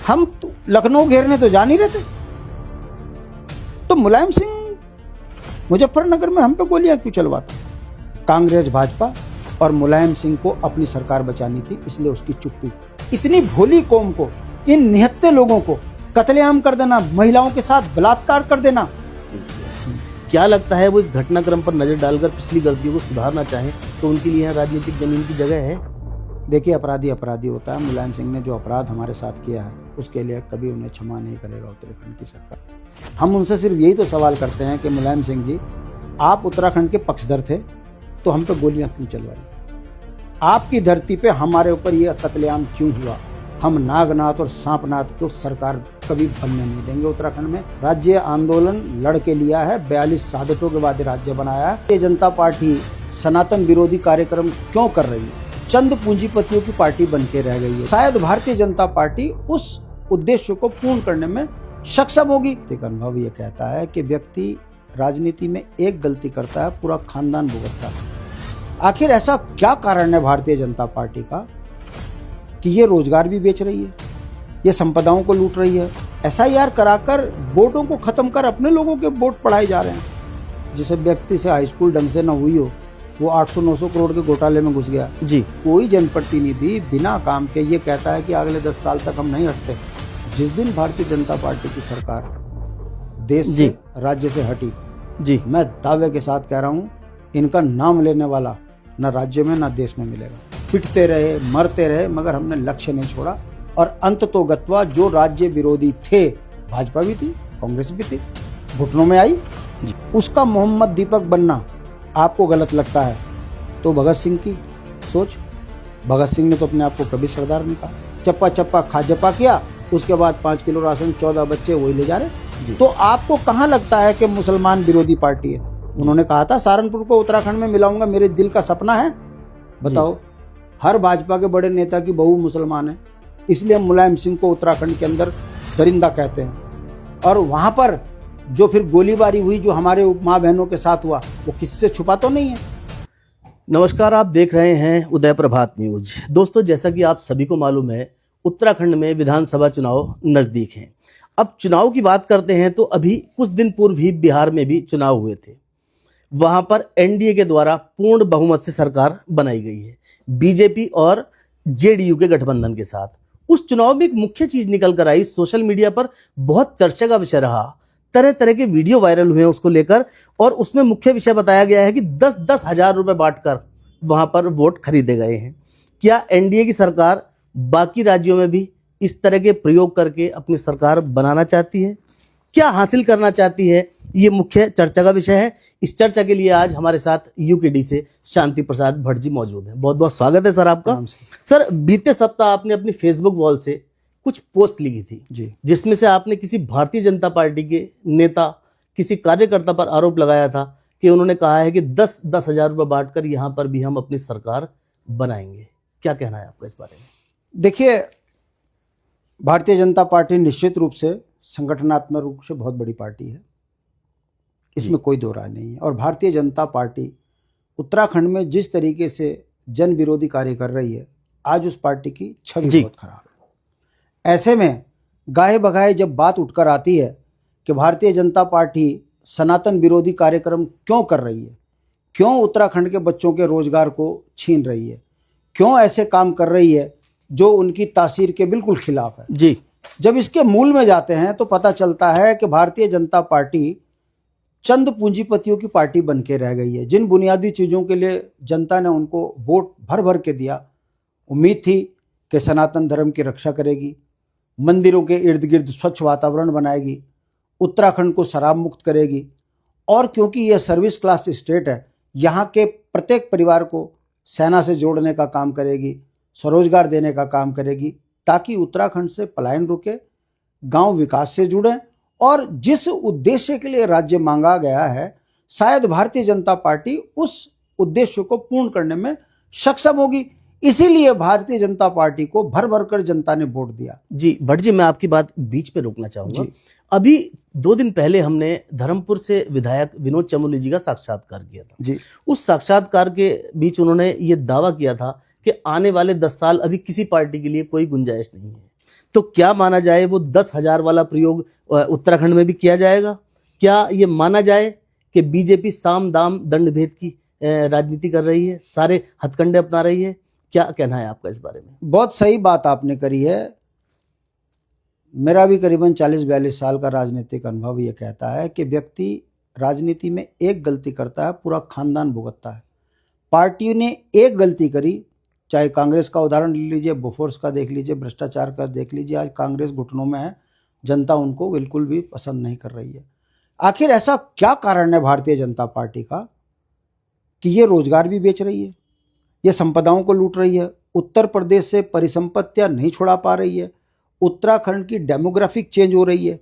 हम तो लखनऊ घेरने तो जा नहीं रहे थे, तो मुलायम सिंह मुजफ्फरनगर में हम पे गोलियां क्यों चलवाता? कांग्रेस भाजपा और मुलायम सिंह को अपनी सरकार बचानी थी, इसलिए उसकी चुप्पी। इतनी भोली कौम को, इन निहत्ते लोगों को कत्लेआम कर देना, महिलाओं के साथ बलात्कार कर देना। क्या लगता है वो इस घटनाक्रम पर नजर डालकर पिछली गलतियों को सुधारना चाहें तो उनके लिए यहाँ राजनीतिक जमीन की जगह है? देखिए, अपराधी अपराधी होता है। मुलायम सिंह ने जो अपराध हमारे साथ किया है उसके लिए कभी उन्हें क्षमा नहीं करेगा उत्तराखंड की सरकार। हम उनसे सिर्फ यही तो सवाल करते हैं कि मुलायम सिंह जी, आप उत्तराखंड के पक्षधर थे तो हम पे गोलियां क्यों चलवाई? आपकी धरती पे हमारे ऊपर यह कत्लेआम क्यों हुआ? हम नागनाथ और सांपनाथ को सरकार कभी बनने नहीं देंगे। उत्तराखंड में राज्य आंदोलन लड़ के लिया है, 42 शहादतों के बाद राज्य बनाया है। भारतीय जनता पार्टी सनातन विरोधी कार्यक्रम क्यों कर रही है? चंद पूंजीपतियों की पार्टी बन के रह गई है। शायद भारतीय जनता पार्टी उस उद्देश्य को पूर्ण करने में सक्षम होगी। एक अनुभव ये कहता है कि व्यक्ति राजनीति में एक गलती करता है, पूरा खानदान भुगतता है। आखिर ऐसा क्या कारण है भारतीय जनता पार्टी का कि ये रोजगार भी बेच रही है, ये संपदाओं को लूट रही है, SIR कराकर वोटों को खत्म कर अपने लोगों के वोट पढ़ाए जा रहे हैं। जिस व्यक्ति से हाई स्कूल ढंग से न हुई हो, वो 800-900 करोड़ के घोटाले में घुस गया जी। कोई जनप्रतिनिधि बिना काम के ये कहता है कि अगले 10 साल तक हम नहीं हटते। जिस दिन भारतीय जनता पार्टी की सरकार देश से, राज्य से हटी जी, मैं दावे के साथ कह रहा हूँ, इनका नाम लेने वाला न राज्य में न देश में मिलेगा। पिटते रहे, मरते रहे, मगर हमने लक्ष्य नहीं छोड़ा। और अंततोगत्वा जो राज्य विरोधी थे, भाजपा भी थी, कांग्रेस भी थी, घुटनों में आई, उसका मोहम्मद दीपक बनना आपको गलत लगता है तो भगत सिंह की सोच। भगत सिंह ने तो अपने आप को कभी सरदार नहीं कहा। चप्पा चप्पा खाजपा किया, उसके बाद 5 किलो राशन, 14 बच्चे वही ले जा रहे। तो आपको कहाँ लगता है कि मुसलमान विरोधी पार्टी है? उन्होंने कहा था सहारनपुर को उत्तराखंड में मिलाऊंगा, मेरे दिल का सपना है। बताओ, हर भाजपा के बड़े नेता की बहू मुसलमान है, इसलिए मुलायम सिंह को उत्तराखंड के अंदर दरिंदा कहते हैं। और वहां पर जो फिर गोलीबारी हुई, जो हमारे माँ बहनों के साथ हुआ, वो किसी से छुपा तो नहीं है। नमस्कार, आप देख रहे हैं उदय प्रभात न्यूज। दोस्तों, जैसा कि आप सभी को मालूम है, उत्तराखंड में विधानसभा चुनाव नजदीक हैं। अब चुनाव की बात करते हैं तो अभी कुछ दिन पूर्व ही बिहार में भी चुनाव हुए थे। वहां पर NDA के द्वारा पूर्ण बहुमत से सरकार बनाई गई है, BJP और JDU के गठबंधन के साथ। उस चुनाव में एक मुख्य चीज निकल कर आई, सोशल मीडिया पर बहुत चर्चा का विषय रहा, तरह तरह के वीडियो वायरल हुए उसको लेकर, और उसमें मुख्य विषय बताया गया है कि 10-10 हजार रुपए बांटकर वहां पर वोट खरीदे गए हैं। क्या NDA की सरकार बाकी राज्यों में भी इस तरह के प्रयोग करके अपनी सरकार बनाना चाहती है? क्या हासिल करना चाहती है? ये मुख्य चर्चा का विषय है। इस चर्चा के लिए आज हमारे साथ UKD से शांति प्रसाद भट्ट जी मौजूद हैं। बहुत बहुत स्वागत है सर आपका। सर, बीते सप्ताह आपने अपनी फेसबुक वॉल से कुछ पोस्ट लिखी थी जी, जिसमें से आपने किसी भारतीय जनता पार्टी के नेता, किसी कार्यकर्ता पर आरोप लगाया था कि उन्होंने कहा है कि 10-10 हजार रुपये बांटकर यहाँ पर भी हम अपनी सरकार बनाएंगे। क्या कहना है आपका इस बारे में? देखिए, भारतीय जनता पार्टी निश्चित रूप से संगठनात्मक रूप से बहुत बड़ी पार्टी है, इसमें कोई दो राय नहीं है। और भारतीय जनता पार्टी उत्तराखंड में जिस तरीके से जन विरोधी कार्य कर रही है, आज उस पार्टी की छवि बहुत खराब है। ऐसे में गाहे बगाहे जब बात उठकर आती है कि भारतीय जनता पार्टी सनातन विरोधी कार्यक्रम क्यों कर रही है, क्यों उत्तराखंड के बच्चों के रोजगार को छीन रही है, क्यों ऐसे काम कर रही है जो उनकी तासीर के बिल्कुल खिलाफ है जी, जब इसके मूल में जाते हैं तो पता चलता है कि भारतीय जनता पार्टी चंद पूंजीपतियों की पार्टी बन के रह गई है। जिन बुनियादी चीज़ों के लिए जनता ने उनको वोट भर भर के दिया, उम्मीद थी कि सनातन धर्म की रक्षा करेगी, मंदिरों के इर्द गिर्द स्वच्छ वातावरण बनाएगी, उत्तराखंड को शराब मुक्त करेगी, और क्योंकि यह सर्विस क्लास स्टेट है, यहाँ के प्रत्येक परिवार को सेना से जोड़ने का काम करेगी, स्वरोजगार देने का काम करेगी, ताकि उत्तराखंड से पलायन रुके, गांव विकास से जुड़े। और जिस उद्देश्य के लिए राज्य मांगा गया है, शायद भारतीय जनता पार्टी उस उद्देश्य को पूर्ण करने में सक्षम होगी। इसीलिए भारतीय जनता पार्टी को भर भर कर जनता ने वोट दिया। जी भट्ट जी, मैं आपकी बात बीच पे रोकना चाहूंगा। अभी 2 दिन पहले हमने धर्मपुर से विधायक विनोद चमोली जी का साक्षात्कार किया था जी। उस साक्षात्कार के बीच उन्होंने ये दावा किया था कि आने वाले 10 साल अभी किसी पार्टी के लिए कोई गुंजाइश नहीं है। तो क्या माना जाए वो 10,000 वाला प्रयोग उत्तराखंड में भी किया जाएगा? क्या ये माना जाए कि बीजेपी साम दाम दंड भेद की राजनीति कर रही है, सारे हथकंडे अपना रही है? क्या कहना है आपका इस बारे में? बहुत सही बात आपने करी है। मेरा भी करीबन 40-42 साल का राजनीतिक अनुभव ये कहता है कि व्यक्ति राजनीति में एक गलती करता है, पूरा खानदान भुगतता है। पार्टियों ने एक गलती करी, चाहे कांग्रेस का उदाहरण ले लीजिए, बोफोर्स का देख लीजिए, भ्रष्टाचार का देख लीजिए, आज कांग्रेस घुटनों में है, जनता उनको बिल्कुल भी पसंद नहीं कर रही है। आखिर ऐसा क्या कारण है भारतीय जनता पार्टी का कि ये रोजगार भी बेच रही है, ये संपदाओं को लूट रही है, उत्तर प्रदेश से परिसंपत्तियां नहीं छुड़ा पा रही है, उत्तराखंड की डेमोग्राफिक चेंज हो रही है,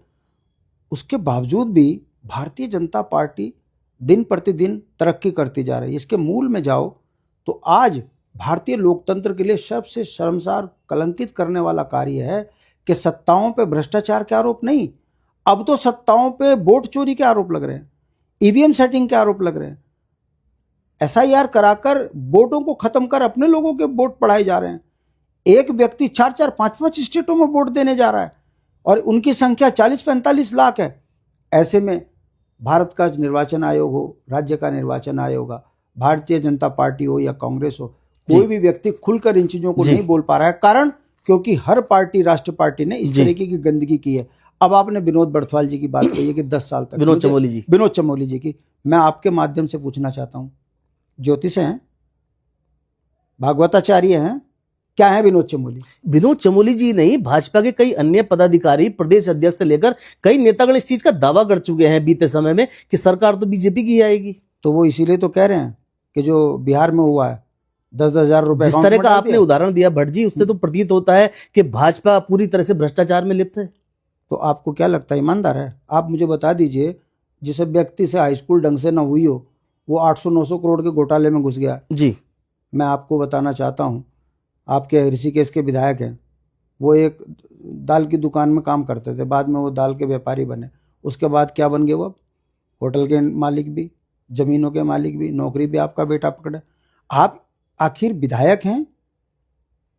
उसके बावजूद भी भारतीय जनता पार्टी दिन प्रतिदिन तरक्की करती जा रही है। इसके मूल में जाओ तो आज भारतीय लोकतंत्र के लिए सबसे शर्मसार, कलंकित करने वाला कार्य है कि सत्ताओं पे भ्रष्टाचार के आरोप नहीं, अब तो सत्ताओं पे वोट चोरी के आरोप लग रहे हैं, ईवीएम सेटिंग के आरोप लग रहे हैं, एसआईआर कराकर वोटों को खत्म कर अपने लोगों के वोट पढ़ाए जा रहे हैं। एक व्यक्ति 4-4, 5-5 स्टेटों में वोट देने जा रहा है और उनकी संख्या 40-45 लाख है। ऐसे में भारत का निर्वाचन आयोग हो, राज्य का निर्वाचन आयोग हो, भारतीय जनता पार्टी हो या कांग्रेस हो, कोई भी व्यक्ति खुलकर इन चीजों को नहीं बोल पा रहा है। कारण क्योंकि हर पार्टी, राष्ट्र पार्टी ने इस तरीके की गंदगी की है। अब आपने विनोद बड़थवाल जी की बात कही है कि 10 साल तक, विनोद चमोली जी की, मैं आपके माध्यम से पूछना चाहता हूं, ज्योतिष हैं, भागवताचार्य हैं, क्या है विनोद चमोली? विनोद चमोली जी नहीं, भाजपा के कई अन्य पदाधिकारी, प्रदेश अध्यक्ष से लेकर कई नेतागण इस चीज का दावा कर चुके हैं बीते समय में कि सरकार तो बीजेपी की आएगी। तो वो इसीलिए तो कह रहे हैं कि जो बिहार में हुआ है 10,000 रुपए, जिस तरह का आपने उदाहरण दिया भट्ट जी, उससे तो प्रतीत होता है कि भाजपा पूरी तरह से भ्रष्टाचार में लिप्त है। तो आपको क्या लगता है ईमानदार है? आप मुझे बता दीजिए, जिस व्यक्ति से हाई स्कूल ढंग से ना हुई हो, वो 800-900 करोड़ के घोटाले में घुस गया जी। मैं आपको बताना चाहता हूँ, आपके ऋषिकेश के विधायक हैं, वो एक दाल की दुकान में काम करते थे, बाद में वो दाल के व्यापारी बने, उसके बाद क्या बन गए वो? अब होटल के मालिक भी, जमीनों के मालिक भी, नौकरी भी आपका बेटा पकड़े। आप आखिर विधायक हैं,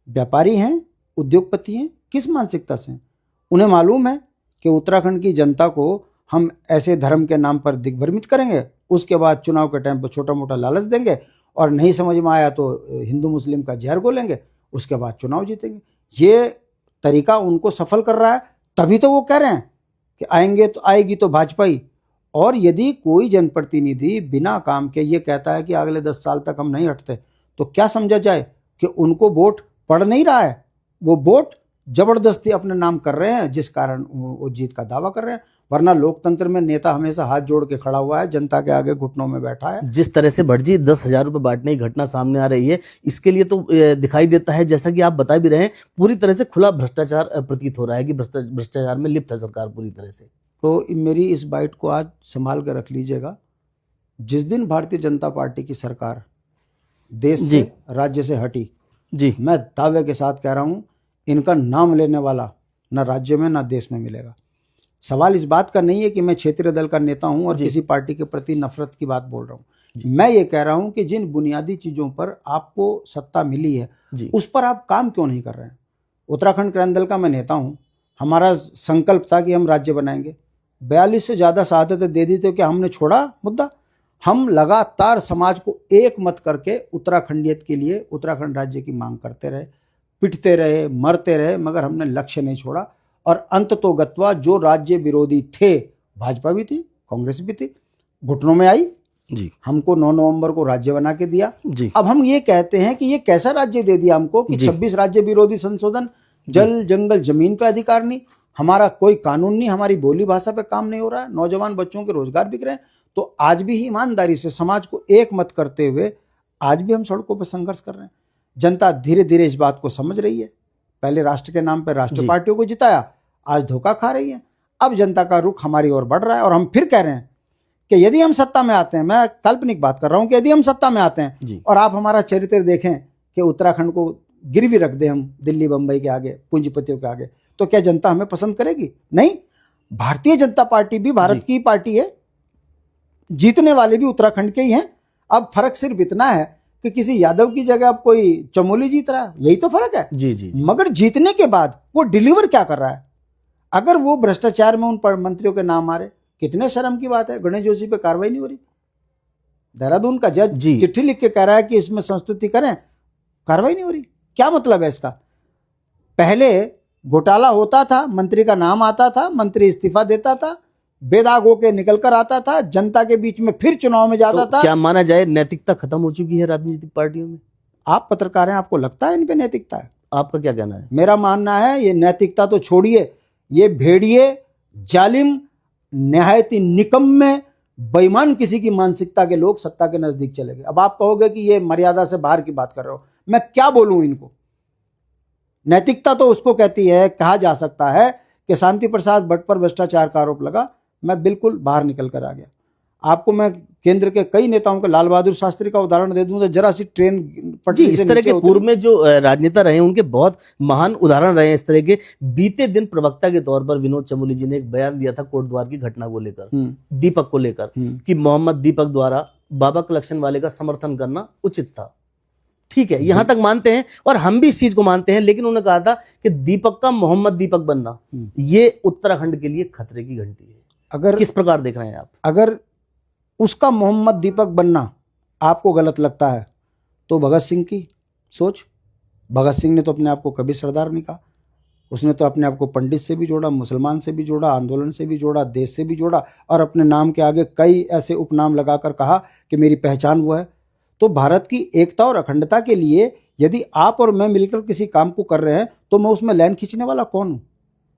व्यापारी हैं, उद्योगपति हैं, किस मानसिकता से? उन्हें मालूम है कि उत्तराखंड की जनता को हम ऐसे धर्म के नाम पर दिग्भ्रमित करेंगे, उसके बाद चुनाव के टाइम पर छोटा मोटा लालच देंगे और नहीं समझ में आया तो हिंदू मुस्लिम का जहर घोलेंगे, उसके बाद चुनाव जीतेंगे। ये तरीका उनको सफल कर रहा है, तभी तो वो कह रहे हैं कि आएंगे तो आएगी तो भाजपा ही। और यदि कोई जनप्रतिनिधि बिना काम के ये कहता है कि अगले 10 साल तक हम नहीं हटते, तो क्या समझा जाए कि उनको वोट पड़ नहीं रहा है, वो वोट जबरदस्ती अपने नाम कर रहे हैं, जिस कारण वो जीत का दावा कर रहे हैं। वरना लोकतंत्र में नेता हमेशा हाथ जोड़ के खड़ा हुआ है, जनता के आगे घुटनों में बैठा है। जिस तरह से भट्ट जी 10,000 रुपए बांटने की घटना सामने आ रही है, इसके लिए तो दिखाई देता है, जैसा कि आप बता भी रहे हैं, पूरी तरह से खुला भ्रष्टाचार प्रतीत हो रहा है कि भ्रष्टाचार में लिप्त है सरकार पूरी तरह से। तो मेरी इस बाइट को आज संभाल कर रख लीजिएगा, जिस दिन भारतीय जनता पार्टी की सरकार देश से, राज्य से हटी जी, मैं दावे के साथ कह रहा हूं, इनका नाम लेने वाला न राज्य में न देश में मिलेगा। सवाल इस बात का नहीं है कि मैं क्षेत्रीय दल का नेता हूं और किसी पार्टी के प्रति नफरत की बात बोल रहा हूं। मैं ये कह रहा हूं कि जिन बुनियादी चीजों पर आपको सत्ता मिली है, उस पर आप काम क्यों नहीं कर रहे हैं? उत्तराखंड क्रांति दल का मैं नेता हूं, हमारा संकल्प था कि हम राज्य बनाएंगे, 42 से ज्यादा शहादतें दे दी, तो क्या हमने छोड़ा मुद्दा? हम लगातार समाज को एक मत करके उत्तराखंडियत के लिए उत्तराखंड राज्य की मांग करते रहे, पिटते रहे, मरते रहे, मगर हमने लक्ष्य नहीं छोड़ा। और अंत तो गत्वा जो राज्य विरोधी थे, भाजपा भी थी, कांग्रेस भी थी, घुटनों में आई जी, हमको 9 नवंबर को राज्य बना के दिया जी। अब हम ये कहते हैं कि ये कैसा राज्य दे दिया हमको कि 26 राज्य विरोधी संशोधन, जल जंगल जमीन पे अधिकार नहीं, हमारा कोई कानून नहीं, हमारी बोली भाषा पे काम नहीं हो रहा है, नौजवान बच्चों के रोजगार बिक रहे हैं। तो आज भी ईमानदारी से समाज को एक मत करते हुए आज भी हम सड़कों पर संघर्ष कर रहे हैं। जनता धीरे धीरे इस बात को समझ रही है। पहले राष्ट्र के नाम पर राष्ट्रीय पार्टियों को जिताया, आज धोखा खा रही है। अब जनता का रुख हमारी ओर बढ़ रहा है और हम फिर कह रहे हैं कि यदि हम सत्ता में आते हैं, मैं काल्पनिक बात कर रहा हूं कि यदि हम सत्ता में आते हैं और आप हमारा चरित्र देखें कि उत्तराखंड को गिरवी रख दें हम दिल्ली बंबई के आगे, पूंजीपतियों के आगे, तो क्या जनता हमें पसंद करेगी? नहीं। भारतीय जनता पार्टी भी भारत की पार्टी है, जीतने वाले भी उत्तराखंड के ही हैं। अब फर्क सिर्फ इतना है कि किसी यादव की जगह अब कोई चमोली जीत रहा है, यही तो फर्क है। जी जी जी। मगर जीतने के बाद वो डिलीवर क्या कर रहा है? अगर वो भ्रष्टाचार में उन मंत्रियों के नाम आ रहे, कितने शर्म की बात है। गणेश जोशी पे कार्रवाई नहीं हो रही। देहरादून का जज जी। चिट्ठी लिख के कह रहा है कि इसमें संस्तुति करें, कार्रवाई नहीं हो रही। क्या मतलब है इसका? पहले घोटाला होता था, मंत्री का नाम आता था, मंत्री इस्तीफा देता था, बेदाग होके निकल कर आता था, जनता के बीच में फिर चुनाव में जाता तो था। क्या माना जाए नैतिकता खत्म हो चुकी है राजनीतिक पार्टियों में? आप पत्रकार हैं, आपको लगता है इन पे नैतिकता है? आपका क्या कहना है? मेरा मानना है ये नैतिकता तो छोड़िए, ये भेड़िए, जालिम, निहायती निकम्मे, बेईमान किसी की मानसिकता के लोग सत्ता के नजदीक चले गए। अब आप कहोगे कि ये मर्यादा से बाहर की बात कर रहे हो, मैं क्या बोलूं इनको? नैतिकता तो उसको कहती है, कहा जा सकता है कि शांति प्रसाद भट्ट पर भ्रष्टाचार का आरोप लगा, मैं बिल्कुल बाहर निकल कर आ गया। आपको मैं केंद्र के कई नेताओं के, लाल बहादुर शास्त्री का उदाहरण दे दूं तो जरा सी ट्रेन जी, पटरी इस से तरह नीचे के उतरी। पूर्व में जो राजनेता रहे उनके बहुत महान उदाहरण रहे हैं इस तरह के। बीते दिन प्रवक्ता के तौर पर विनोद चमोली जी ने एक बयान दिया था कोटद्वार की घटना को लेकर, दीपक को लेकर, कि मोहम्मद दीपक द्वारा बाबा कलेक्शन वाले का समर्थन करना उचित था। ठीक है, यहां तक मानते हैं और हम भी इस चीज को मानते हैं, लेकिन उन्होंने कहा था कि दीपक का मोहम्मद दीपक बनना ये उत्तराखंड के लिए खतरे की घंटी है। अगर किस प्रकार देख रहे हैं आप? अगर उसका मोहम्मद दीपक बनना आपको गलत लगता है तो भगत सिंह की सोच। भगत सिंह ने तो अपने आप को कभी सरदार नहीं कहा। उसने तो अपने आप को पंडित से भी जोड़ा, मुसलमान से भी जोड़ा, आंदोलन से भी जोड़ा, देश से भी जोड़ा, और अपने नाम के आगे कई ऐसे उपनाम लगाकर कहा कि मेरी पहचान वो है। तो भारत की एकता और अखंडता के लिए यदि आप और मैं मिलकर किसी काम को कर रहे हैं तो मैं उसमें लाइन खींचने वाला कौन हूँ?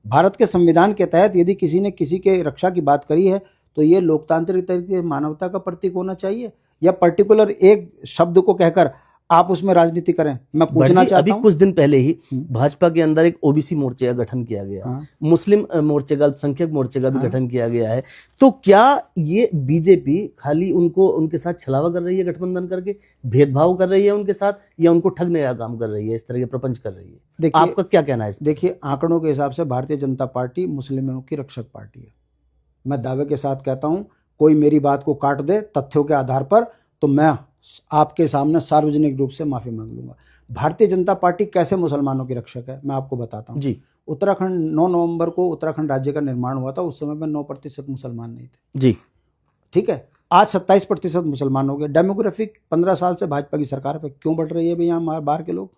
भारत के संविधान के तहत यदि किसी ने किसी के रक्षा की बात करी है तो ये लोकतांत्रिक तरीके से मानवता का प्रतीक होना चाहिए, या पर्टिकुलर एक शब्द को कहकर आप उसमें राजनीति करें? मैं पूछना चाहता अभी हूं, कुछ दिन पहले ही भाजपा के अंदर एक ओबीसी मोर्चे का गठन किया गया, मुस्लिम मोर्चे का, अल्पसंख्यक मोर्चे का भी गठन किया गया है। तो क्या ये बीजेपी खाली उनको उनके साथ छलावा कर रही है, गठबंधन करके भेदभाव कर रही है उनके साथ, या उनको ठगने का काम कर रही है, इस तरह के प्रपंच कर रही है? देखिए, आपका क्या कहना है इस? देखिए, आंकड़ों के हिसाब से भारतीय जनता पार्टी मुस्लिमों की रक्षक पार्टी है। मैं दावे के साथ कहता हूं, कोई मेरी बात को काट दे तथ्यों के आधार पर तो मैं आपके सामने सार्वजनिक रूप से माफी मांग लूंगा। भारतीय जनता पार्टी कैसे मुसलमानों की रक्षक है मैं आपको बताता हूं जी। उत्तराखंड 9 नवंबर को उत्तराखंड राज्य का निर्माण हुआ था। उस समय में 9% मुसलमान नहीं थे। जी, ठीक है, आज 27% मुसलमान हो गए। डेमोग्राफिक 15 साल से भाजपा की सरकार पे क्यों बढ़ रही है भैया हमारे बाहर के लोग?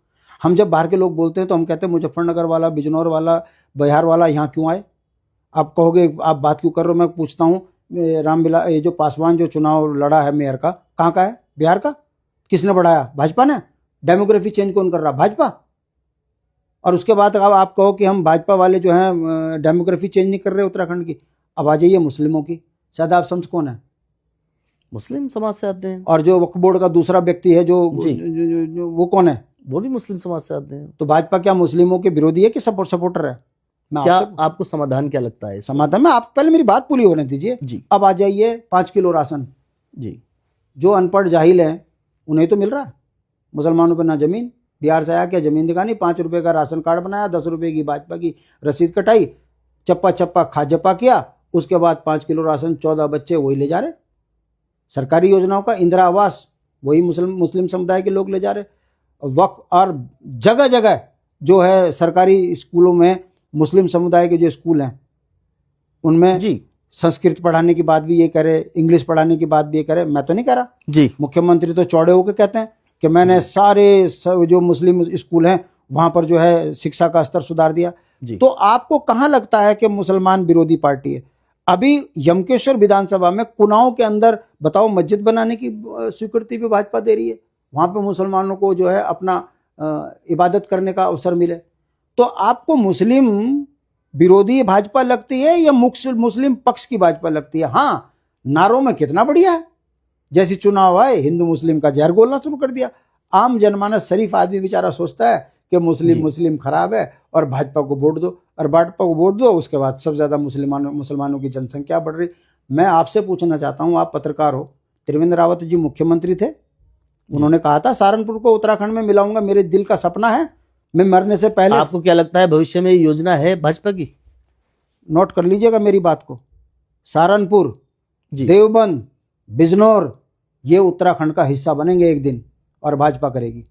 हम जब बाहर के लोग बोलते हैं तो हम कहते हैं मुजफ्फरनगर वाला, बिजनौर वाला, बिहार वाला यहाँ क्यों आए? आप कहोगे आप बात क्यों कर रहे हो? मैं पूछता हूँ, रामविलास, ये जो पासवान जो चुनाव लड़ा है मेयर का, कहाँ का है? बिहार का। किसने बढ़ाया? भाजपा ने। डेमोग्राफी चेंज कौन कर रहा? भाजपा। और उसके बाद अब आप कहो कि हम भाजपा वाले जो हैं डेमोग्राफी चेंज नहीं कर रहे उत्तराखंड की। अब आ जाइए मुस्लिमों की। शायद आप समझ कौन है? मुस्लिम समाज से आते हैं। और जो वक्फ बोर्ड का दूसरा व्यक्ति है जो वो कौन है? वो भी मुस्लिम समाज से आते हैं। तो भाजपा क्या मुस्लिमों के विरोधी है कि सपोर्टर है? क्या आपको समाधान क्या लगता है? समाधान में आप पहले मेरी बात पूरी होने दीजिए जी। अब आ जाइए 5 किलो राशन जी। जो अनपढ़ जाहिल हैं उन्हें तो मिल रहा है, मुसलमानों पर ना जमीन। बिहार से आया क्या जमीन दिखानी, 5 रुपए का राशन कार्ड बनाया, 10 रुपए की भाजपा की रसीद कटाई, चप्पा चप्पा खा जप्पा किया, उसके बाद 5 किलो राशन 14 बच्चे वही ले जा रहे। सरकारी योजनाओं का इंदिरा आवास वही मुस्लिम समुदाय के लोग ले जा रहे। वक्फ और जगह जगह जो है सरकारी स्कूलों में मुस्लिम समुदाय के जो स्कूल हैं उनमें जी संस्कृत पढ़ाने की बात भी ये करे, इंग्लिश पढ़ाने की बात भी ये करे। मैं तो नहीं कह रहा जी। मुख्यमंत्री तो चौड़े होकर कहते हैं कि मैंने सारे जो मुस्लिम स्कूल हैं वहां पर जो है शिक्षा का स्तर सुधार दिया जी। तो आपको कहां लगता है कि मुसलमान विरोधी पार्टी है? अभी यमकेश्वर विधानसभा में कुनाओं के अंदर बताओ मस्जिद बनाने की स्वीकृति भी भाजपा दे रही है, वहां पे मुसलमानों को जो है अपना इबादत करने का अवसर मिले। तो आपको मुस्लिम विरोधी भाजपा लगती है या मुस्लिम पक्ष की भाजपा लगती है? हाँ, नारों में कितना बढ़िया है। जैसे चुनाव आए हिंदू मुस्लिम का जहर घोलना शुरू कर दिया। आम जनमानस शरीफ आदमी बेचारा सोचता है कि मुस्लिम खराब है और भाजपा को वोट दो, और भाजपा को वोट दो, उसके बाद सबसे ज्यादा मुसलमानों की जनसंख्या बढ़ रही। मैं आपसे पूछना चाहता हूं, आप पत्रकार हो, त्रिवेंद्र रावत जी मुख्यमंत्री थे, उन्होंने कहा था सहारनपुर को उत्तराखंड में मिलाऊंगा, मेरे दिल का सपना है, मैं मरने से पहले। आपको क्या लगता है भविष्य में योजना है भाजपा की? नोट कर लीजिएगा मेरी बात को, सहारनपुर, देवबंद, बिजनौर ये उत्तराखंड का हिस्सा बनेंगे एक दिन। और भाजपा करेगी।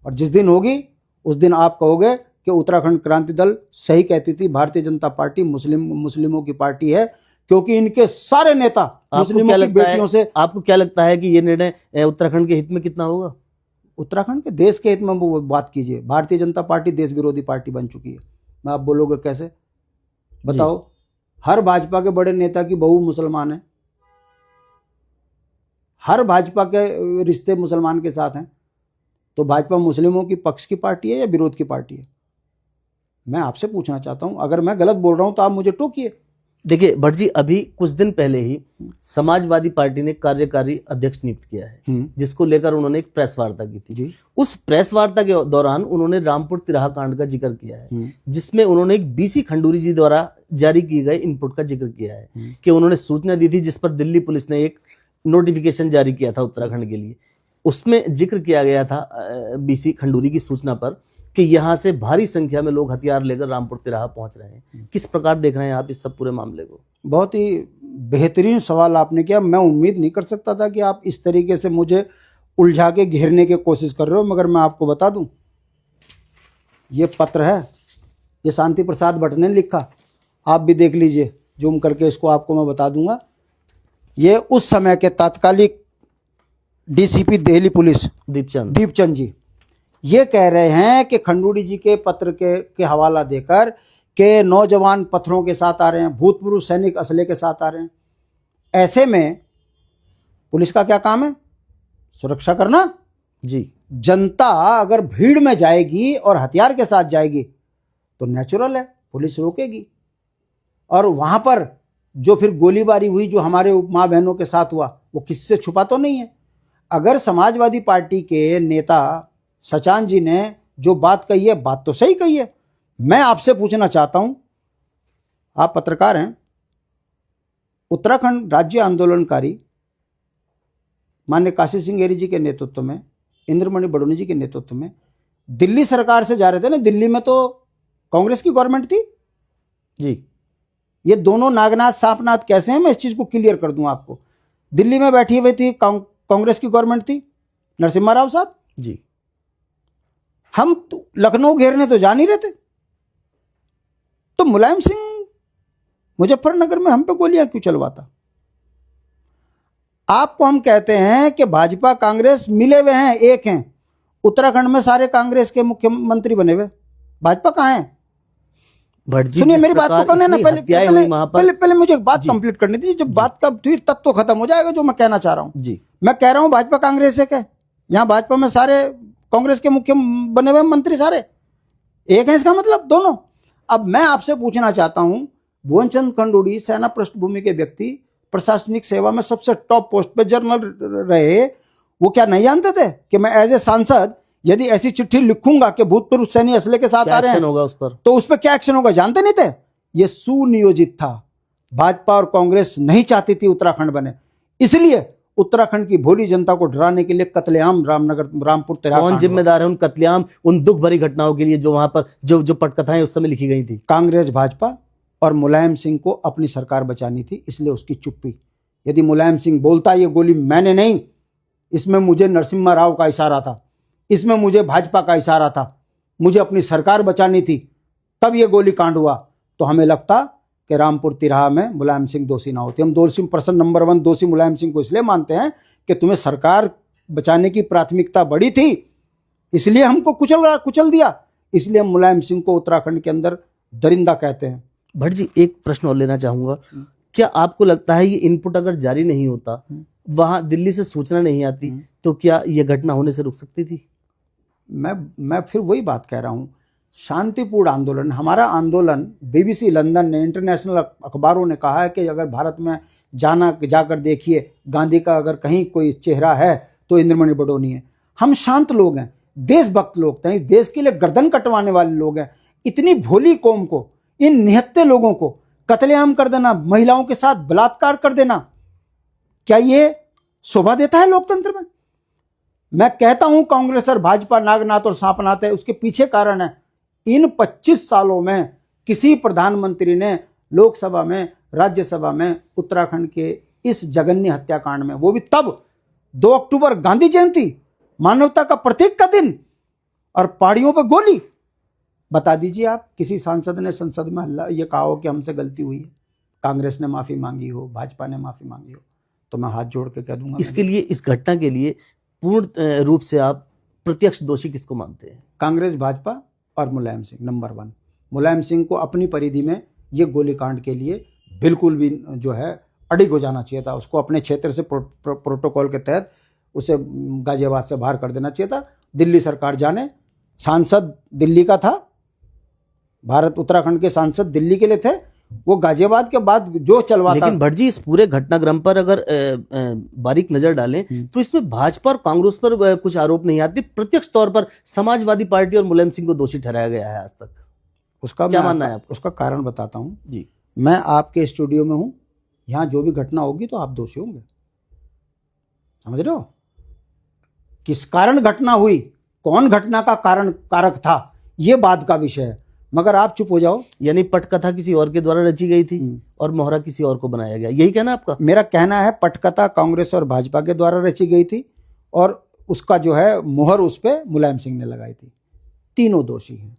और जिस दिन होगी उस दिन आप कहोगे कि उत्तराखंड क्रांति दल सही कहती थी, भारतीय जनता पार्टी मुस्लिमों की पार्टी है, क्योंकि इनके सारे नेता मुस्लिमों की बेटियों से। आपको क्या लगता है कि ये निर्णय उत्तराखंड के हित में कितना होगा? उत्तराखंड के देश के हित में वो बात कीजिए। भारतीय जनता पार्टी देश विरोधी पार्टी बन चुकी है। मैं आप बोलोगे कैसे, बताओ? हर भाजपा के बड़े नेता की बहू मुसलमान है, हर भाजपा के रिश्ते मुसलमान के साथ हैं। तो भाजपा मुस्लिमों की पक्ष की पार्टी है या विरोध की पार्टी है? मैं आपसे पूछना चाहता हूं। अगर मैं गलत बोल रहा हूं तो आप मुझे टोकिए। देखिए भट्ट जी, अभी कुछ दिन पहले ही समाजवादी पार्टी ने कार्यकारी अध्यक्ष नियुक्त किया है, जिसको लेकर उन्होंने एक प्रेस वार्ता की थी जी। उस प्रेस वार्ता के दौरान उन्होंने रामपुर तिराहा कांड का जिक्र किया है, जिसमें उन्होंने एक बीसी खंडूरी जी द्वारा जारी किए गए इनपुट का जिक्र किया है कि उन्होंने सूचना दी थी, जिस पर दिल्ली पुलिस ने एक नोटिफिकेशन जारी किया था उत्तराखंड के लिए। उसमें जिक्र किया गया था बीसी खंडूरी की सूचना पर कि यहां से भारी संख्या में लोग हथियार लेकर रामपुर तिराहा पहुंच रहे हैं। किस प्रकार देख रहे हैं आप इस सब पूरे मामले को? बहुत ही बेहतरीन सवाल आपने किया। मैं उम्मीद नहीं कर सकता था कि आप इस तरीके से मुझे उलझा के घेरने की कोशिश कर रहे हो। मगर मैं आपको बता दूं, ये पत्र है, ये शांति प्रसाद भट्ट ने लिखा। आप भी देख लीजिए, जूम करके इसको आपको मैं बता दूंगा। ये उस समय के तात्कालिक डीसीपी दिल्ली पुलिस दीपचंद जी ये कह रहे हैं कि खंडूरी जी के पत्र के हवाला देकर के नौजवान पत्थरों के साथ आ रहे हैं, भूतपूर्व सैनिक असले के साथ आ रहे हैं। ऐसे में पुलिस का क्या काम है? सुरक्षा करना जी। जनता अगर भीड़ में जाएगी और हथियार के साथ जाएगी तो नेचुरल है, पुलिस रोकेगी। और वहां पर जो फिर गोलीबारी हुई, जो हमारे माँ बहनों के साथ हुआ, वो किससे छुपा तो नहीं है। अगर समाजवादी पार्टी के नेता सचान जी ने जो बात कही है, बात तो सही कही है। मैं आपसे पूछना चाहता हूं, आप पत्रकार हैं, उत्तराखंड राज्य आंदोलनकारी माननीय काशी सिंह एरी जी के नेतृत्व में, इंद्रमणि बडोनी जी के नेतृत्व में दिल्ली सरकार से जा रहे थे ना। दिल्ली में तो कांग्रेस की गवर्नमेंट थी जी। ये दोनों नागनाथ सांपनाथ कैसे हैं, मैं इस चीज को क्लियर कर दूं आपको। दिल्ली में बैठी हुई थी, कांग्रेस की गवर्नमेंट थी, नरसिम्हा राव साहब जी। हम तो लखनऊ घेरने तो जा नहीं रहे थे, तो मुलायम सिंह मुजफ्फरनगर में हम पे गोलियां क्यों चलवाता? आपको हम कहते हैं कि भाजपा कांग्रेस मिले हुए हैं, एक हैं। उत्तराखंड में सारे कांग्रेस के मुख्यमंत्री बने हुए, भाजपा कहां है? सुनिए मेरी बात को करने ना, पहले मुझे एक बात कंप्लीट करनी थी। जब बात का फिर तत्व खत्म हो जाएगा जो मैं कहना चाह रहा हूं जी। मैं कह रहा हूं भाजपा कांग्रेस एक है। यहां भाजपा में सारे कांग्रेस के मुख्य बने हुए मंत्री सारे एक हैं, इसका मतलब दोनों। अब मैं आपसे पूछना चाहता हूं, भुवन चंद खंडूरी सेना पृष्ठभूमि के व्यक्ति, प्रशासनिक सेवा में सबसे टॉप पोस्ट पे जनरल रहे, वो क्या नहीं जानते थे कि मैं एज ए सांसद यदि ऐसी चिट्ठी लिखूंगा कि भूतपूर्व सैनिक असले के साथ आ रहे हैं होगा उस पर, तो उस पर क्या एक्शन होगा? जानते नहीं थे। ये सुनियोजित था। भाजपा और कांग्रेस नहीं चाहती थी उत्तराखंड बने, इसलिए उत्तराखंड की भोली जनता को डराने के लिए कत्लेआम रामपुर तिराहा। कौन जिम्मेदार है उन कत्लेआम, उन दुख भरी घटनाओं के लिए जो वहां पर जो पटकथाएं उस समय लिखी गई थी? कांग्रेस, भाजपा और मुलायम सिंह को अपनी सरकार बचानी थी, इसलिए उसकी चुप्पी। यदि मुलायम सिंह बोलता ये गोली मैंने नहीं, इसमें मुझे नरसिम्हा राव का इशारा था, इसमें मुझे भाजपा का इशारा था, मुझे अपनी सरकार बचानी थी, तब ये गोली कांड हुआ, तो हमें लगता कि रामपुर तिराहा में मुलायम सिंह दोषी ना होते। हम दोषी पर्सन नंबर 1 दोषी मुलायम सिंह को इसलिए मानते हैं कि तुम्हें सरकार बचाने की प्राथमिकता बड़ी थी, इसलिए हमको कुचल दिया, इसलिए हम मुलायम सिंह को उत्तराखंड के अंदर दरिंदा कहते हैं। भट्ट जी, एक प्रश्न और लेना चाहूंगा। क्या आपको लगता है ये इनपुट अगर जारी नहीं होता, वहां दिल्ली से सूचना नहीं आती, तो क्या यह घटना होने से रुक सकती थी? मैं फिर वही बात कह रहा हूं, शांतिपूर्ण आंदोलन, हमारा आंदोलन बीबीसी लंदन ने, इंटरनेशनल अखबारों ने कहा है कि अगर भारत में जाकर देखिए, गांधी का अगर कहीं कोई चेहरा है तो इंद्रमणि बडोनी है। हम शांत लोग हैं, देशभक्त लोग हैं, इस देश के लिए गर्दन कटवाने वाले लोग हैं। इतनी भोली कौम को, इन निहत्ते लोगों को कत्लेआम कर देना, महिलाओं के साथ बलात्कार कर देना, क्या ये शोभा देता है लोकतंत्र में? मैं कहता हूं कांग्रेस और भाजपा नागनाथ और सांपनाथ है, उसके पीछे कारण है, इन 25 सालों में किसी प्रधानमंत्री ने लोकसभा में, राज्यसभा में उत्तराखंड के इस जघन्य हत्याकांड में, वो भी तब 2 अक्टूबर गांधी जयंती, मानवता का प्रतीक का दिन, और पहाड़ियों पर गोली। बता दीजिए आप, किसी सांसद ने संसद में हल्ला ये कहा हो कि हमसे गलती हुई है, कांग्रेस ने माफी मांगी हो, भाजपा ने माफी मांगी हो, तो मैं हाथ जोड़ के कह दूंगा। इसके लिए, इस घटना के लिए पूर्ण रूप से आप प्रत्यक्ष दोषी किसको मानते हैं? कांग्रेस, भाजपा और मुलायम सिंह नंबर 1। मुलायम सिंह को अपनी परिधि में ये गोलीकांड के लिए बिल्कुल भी जो है अडिग हो जाना चाहिए था। उसको अपने क्षेत्र से प्रोटोकॉल के तहत उसे गाजियाबाद से बाहर कर देना चाहिए था। दिल्ली सरकार जाने, सांसद दिल्ली का था, भारत उत्तराखंड के सांसद दिल्ली के लिए थे, वो गाजियाबाद के बाद जो चलवाता। लेकिन भट्ट जी, इस पूरे घटनाक्रम पर अगर बारीक नजर डालें तो इसमें भाजपा और कांग्रेस पर कुछ आरोप नहीं आते, प्रत्यक्ष तौर पर समाजवादी पार्टी और मुलायम सिंह को दोषी ठहराया गया है आज तक। उसका क्या मानना है आपका? उसका कारण बताता हूं जी। मैं आपके स्टूडियो में हूं, यहां जो भी घटना होगी तो आप दोषी होंगे, समझ रहे हो? किस कारण घटना हुई, कौन घटना का कारक था, यह बात का विषय है, मगर आप चुप हो जाओ। यानी पटकथा किसी और के द्वारा रची गई थी और मोहरा किसी और को बनाया गया, यही कहना आपका? मेरा कहना है पटकथा कांग्रेस और भाजपा के द्वारा रची गई थी और उसका जो है मोहर उस पर मुलायम सिंह ने लगाई थी। तीनों दोषी हैं।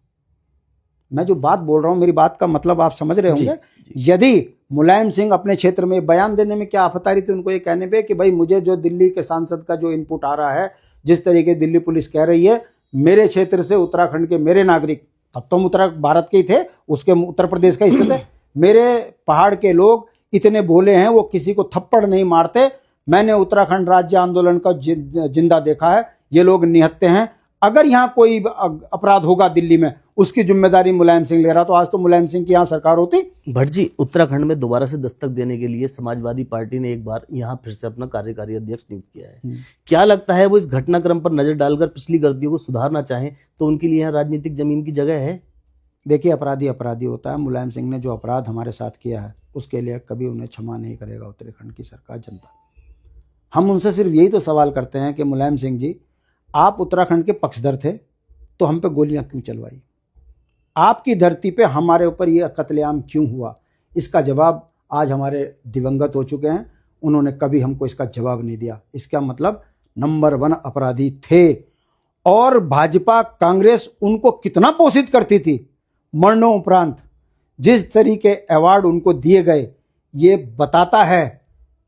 मैं जो बात बोल रहा हूं, मेरी बात का मतलब आप समझ रहे होंगे। यदि मुलायम सिंह अपने क्षेत्र में बयान देने में क्या आफत आ रही थी उनको ये कहने पे कि भाई मुझे जो दिल्ली के सांसद का जो इनपुट आ रहा है, जिस तरीके दिल्ली पुलिस कह रही है, मेरे क्षेत्र से उत्तराखंड के मेरे नागरिक, तब तो उत्तर भारत के ही थे, उसके उत्तर प्रदेश का हिस्से थे, मेरे पहाड़ के लोग इतने भोले हैं, वो किसी को थप्पड़ नहीं मारते। मैंने उत्तराखंड राज्य आंदोलन का जिंदा देखा है, ये लोग निहत्ते हैं। अगर यहाँ कोई अपराध होगा दिल्ली में, उसकी जिम्मेदारी मुलायम सिंह ले रहा, तो आज तो मुलायम सिंह की यहाँ सरकार होती। भट्ट जी, उत्तराखंड में दोबारा से दस्तक देने के लिए समाजवादी पार्टी ने एक बार यहाँ फिर से अपना कार्यकारी अध्यक्ष नियुक्त किया है। क्या लगता है वो इस घटनाक्रम पर नजर डालकर पिछली गलतियों को सुधारना चाहें तो उनके लिए यहाँ राजनीतिक जमीन की जगह है? देखिए, अपराधी अपराधी होता है। मुलायम सिंह ने जो अपराध हमारे साथ किया है उसके लिए कभी उन्हें क्षमा नहीं करेगा उत्तराखंड की सरकार, जनता। हम उनसे सिर्फ यही तो सवाल करते हैं कि मुलायम सिंह जी, आप उत्तराखंड के पक्षधर थे तो हम पे गोलियां क्यों चलवाई? आपकी धरती पे हमारे ऊपर ये कत्लेआम क्यों हुआ? इसका जवाब आज हमारे दिवंगत हो चुके हैं, उन्होंने कभी हमको इसका जवाब नहीं दिया। इसका मतलब नंबर 1 अपराधी थे। और भाजपा कांग्रेस उनको कितना पोषित करती थी, मरणोपरांत जिस तरीके अवार्ड उनको दिए गए, ये बताता है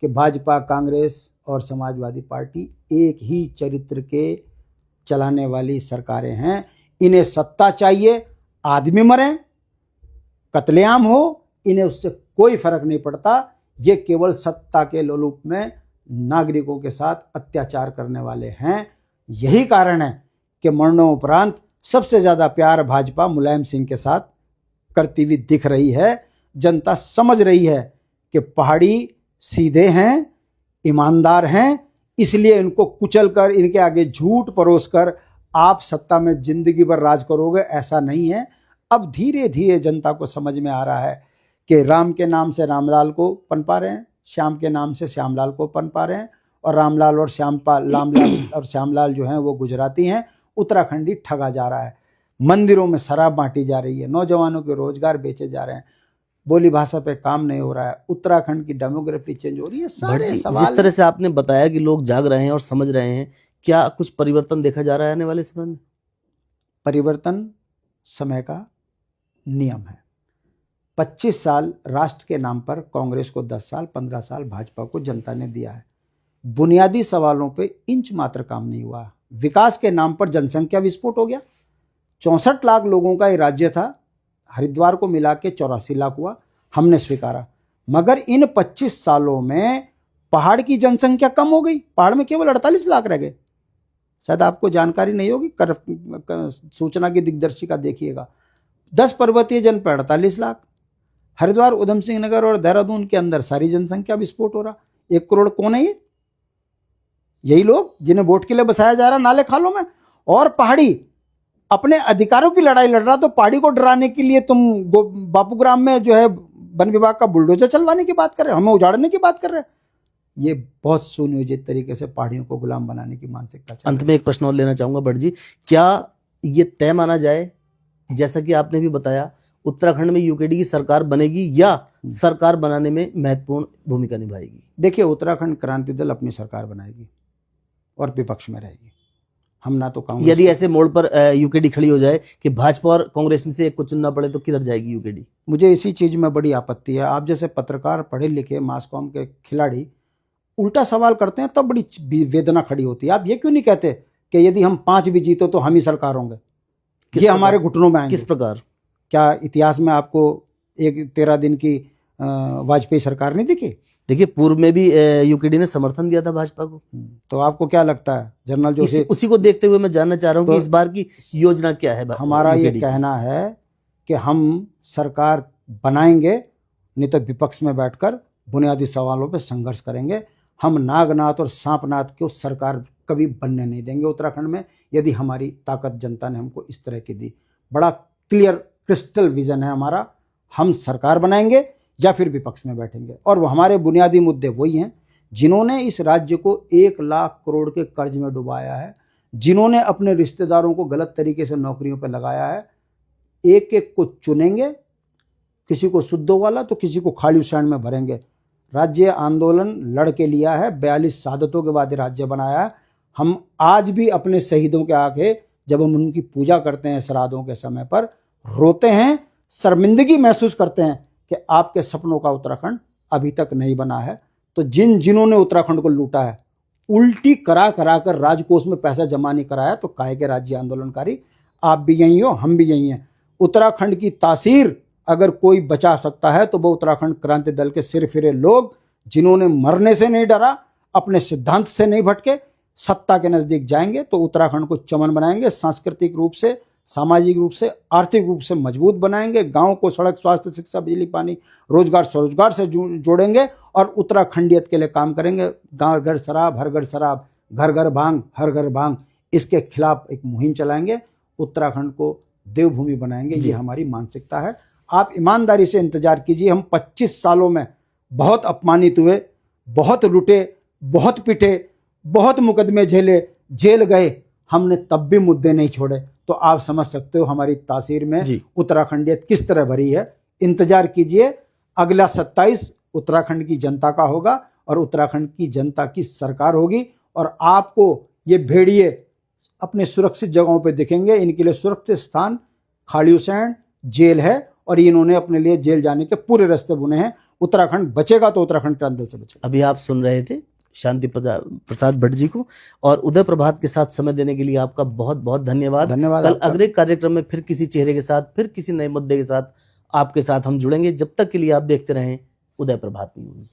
कि भाजपा, कांग्रेस और समाजवादी पार्टी एक ही चरित्र के चलाने वाली सरकारें हैं। इन्हें सत्ता चाहिए, आदमी मरे, कत्लेआम हो, इन्हें उससे कोई फर्क नहीं पड़ता। ये केवल सत्ता के लोलुप में नागरिकों के साथ अत्याचार करने वाले हैं। यही कारण है कि मरणोपरांत सबसे ज्यादा प्यार भाजपा मुलायम सिंह के साथ करती हुई दिख रही है। जनता समझ रही है कि पहाड़ी सीधे हैं, ईमानदार हैं, इसलिए इनको कुचल कर, इनके आगे झूठ परोस कर आप सत्ता में जिंदगी भर राज करोगे, ऐसा नहीं है। अब धीरे धीरे जनता को समझ में आ रहा है कि राम के नाम से रामलाल को पनपा रहे हैं, श्याम के नाम से श्यामलाल को पनपा रहे हैं, और रामलाल और रामलाल और श्यामलाल जो हैं वो गुजराती हैं। उत्तराखंडी ठगा जा रहा है, मंदिरों में शराब बांटी जा रही है, नौजवानों के रोजगार बेचे जा रहे हैं, बोली भाषा पे काम नहीं हो रहा है, उत्तराखंड की डेमोग्राफी चेंज हो रही है। सारे सवाल जिस तरह से आपने बताया कि लोग जाग रहे हैं और समझ रहे हैं, क्या कुछ परिवर्तन देखा जा रहा है आने वाले समय में? परिवर्तन समय का नियम है। 25 साल राष्ट्र के नाम पर कांग्रेस को 10 साल, 15 साल भाजपा को जनता ने दिया है। बुनियादी सवालों पे इंच मात्र काम नहीं हुआ। विकास के नाम पर जनसंख्या विस्फोट हो गया। 64 लाख लोगों का ये राज्य था, हरिद्वार को मिला के 84 लाख हुआ, हमने स्वीकारा। मगर इन 25 सालों में पहाड़ की जनसंख्या कम हो गई, पहाड़ में केवल 48 लाख रह गए। शायद आपको जानकारी नहीं होगी, सूचना की दिग्दर्शिका देखिएगा। 10 पर्वतीय जन पर 48 लाख, हरिद्वार, उधम सिंह नगर और देहरादून के अंदर सारी जनसंख्या विस्फोट हो रहा। 1 करोड़ कौन है ये? यही लोग जिन्हें वोट के लिए बसाया जा रहा नाले खालों में। और पहाड़ी अपने अधिकारों की लड़ाई लड़ रहा, तो पहाड़ी को डराने के लिए तुम बापूग्राम में जो है वन विभाग का बुलडोजर चलवाने की बात कर रहे हो, हमें उजाड़ने की बात कर रहे हैं। ये बहुत सुनियोजित तरीके से पहाड़ियों को गुलाम बनाने की मानसिकता। अंत में एक प्रश्न और लेना चाहूंगा भट्ट जी, क्या ये तय माना जाए, जैसा कि आपने भी बताया, उत्तराखंड में यूकेडी की सरकार बनेगी या सरकार बनाने में महत्वपूर्ण भूमिका निभाएगी? देखिए, उत्तराखंड क्रांति दल अपनी सरकार बनाएगी और विपक्ष में रहेगी। हम ना तो कांग्रेस यदि ऐसे मोड़ पर यूकेडी खड़ी हो जाए कि भाजपा और कांग्रेस में से एक को चुनना पड़े तो किधर जाएगी यूकेडी? मुझे इसी चीज में बड़ी आपत्ति है। आप जैसे पत्रकार, पढ़े लिखे, मास कॉम के खिलाड़ी उल्टा सवाल करते हैं, तब बड़ी वेदना खड़ी होती है। आप ये क्यों नहीं कहते कि यदि हम 5 भी जीतो तो हम ही सरकार होंगे, ये हमारे घुटनों में आएंगे? किस प्रकार? क्या इतिहास में आपको एक 13 दिन की वाजपेयी सरकार नहीं दिखी? देखिए, पूर्व में भी यूकेडी ने समर्थन दिया था भाजपा को। तो आपको क्या लगता है जनरल जोशी? उसी को देखते हुए मैं जानना चाह रहा हूँ कि इस बार की योजना क्या है? हमारा ये कहना है कि हम सरकार बनाएंगे, नहीं तो विपक्ष में बैठकर बुनियादी सवालों पे संघर्ष करेंगे। हम नागनाथ और सांपनाथ को सरकार कभी बनने नहीं देंगे उत्तराखंड में, यदि हमारी ताकत जनता ने हमको इस तरह की दी। बड़ा क्लियर क्रिस्टल विजन है हमारा। हम सरकार बनाएंगे या फिर विपक्ष में बैठेंगे, और वो हमारे बुनियादी मुद्दे वही हैं जिन्होंने इस राज्य को 1 लाख करोड़ के कर्ज में डुबाया है, जिन्होंने अपने रिश्तेदारों को गलत तरीके से नौकरियों पर लगाया है। एक एक को चुनेंगे, किसी को सुद्धो वाला तो किसी को खाली सैंड में भरेंगे। राज्य आंदोलन लड़ के लिया है, 42 शहादतों के बाद राज्य बनाया है। हम आज भी अपने शहीदों के आगे जब हम उनकी पूजा करते हैं श्राद्धों के समय पर, रोते हैं, शर्मिंदगी महसूस करते हैं कि आपके सपनों का उत्तराखंड अभी तक नहीं बना है। तो जिन्होंने उत्तराखंड को लूटा है, उल्टी करा कर राजकोष में पैसा जमा नहीं कराया, तो काहे के राज्य आंदोलनकारी? आप भी यही हो, हम भी यही हैं। उत्तराखंड की तासीर अगर कोई बचा सकता है तो वो उत्तराखंड क्रांति दल के सिर फिरे लोग, जिन्होंने मरने से नहीं डरा, अपने सिद्धांत से नहीं भटके, सत्ता के नजदीक जाएंगे तो उत्तराखंड को चमन बनाएंगे, सांस्कृतिक रूप से, सामाजिक रूप से, आर्थिक रूप से मजबूत बनाएंगे। गांव को सड़क, स्वास्थ्य, शिक्षा, बिजली, पानी, रोजगार, स्वरोजगार से जोड़ेंगे और उत्तराखंडियत के लिए काम करेंगे। गांव घर शराब, हर घर शराब, घर घर भांग, हर घर भांग, इसके खिलाफ एक मुहिम चलाएंगे। उत्तराखंड को देवभूमि बनाएंगे, ये हमारी मानसिकता है। आप ईमानदारी से इंतजार कीजिए। हम 25 सालों में बहुत अपमानित हुए, बहुत लुटे, बहुत पिटे, बहुत मुकदमे झेले, जेल गए, हमने तब भी मुद्दे नहीं छोड़े। तो आप समझ सकते हो हमारी तासीर में उत्तराखंडियत किस तरह भरी है। इंतजार कीजिए, अगला 27 उत्तराखंड की जनता का होगा और उत्तराखंड की जनता की सरकार होगी, और आपको ये भेड़िए अपने सुरक्षित जगहों पे दिखेंगे। इनके लिए सुरक्षित स्थान खालिसैंण जेल है, और इन्होंने अपने लिए जेल जाने के पूरे रास्ते बुने हैं। उत्तराखंड बचेगा तो उत्तराखंड क्रांति दल से बचेगा। अभी आप सुन रहे थे शांति प्रसाद भट्ट जी को, और उदय प्रभात के साथ समय देने के लिए आपका बहुत बहुत धन्यवाद। कल अगले कार्यक्रम में फिर किसी चेहरे के साथ, फिर किसी नए मुद्दे के साथ आपके साथ हम जुड़ेंगे। जब तक के लिए आप देखते रहें उदय प्रभात न्यूज।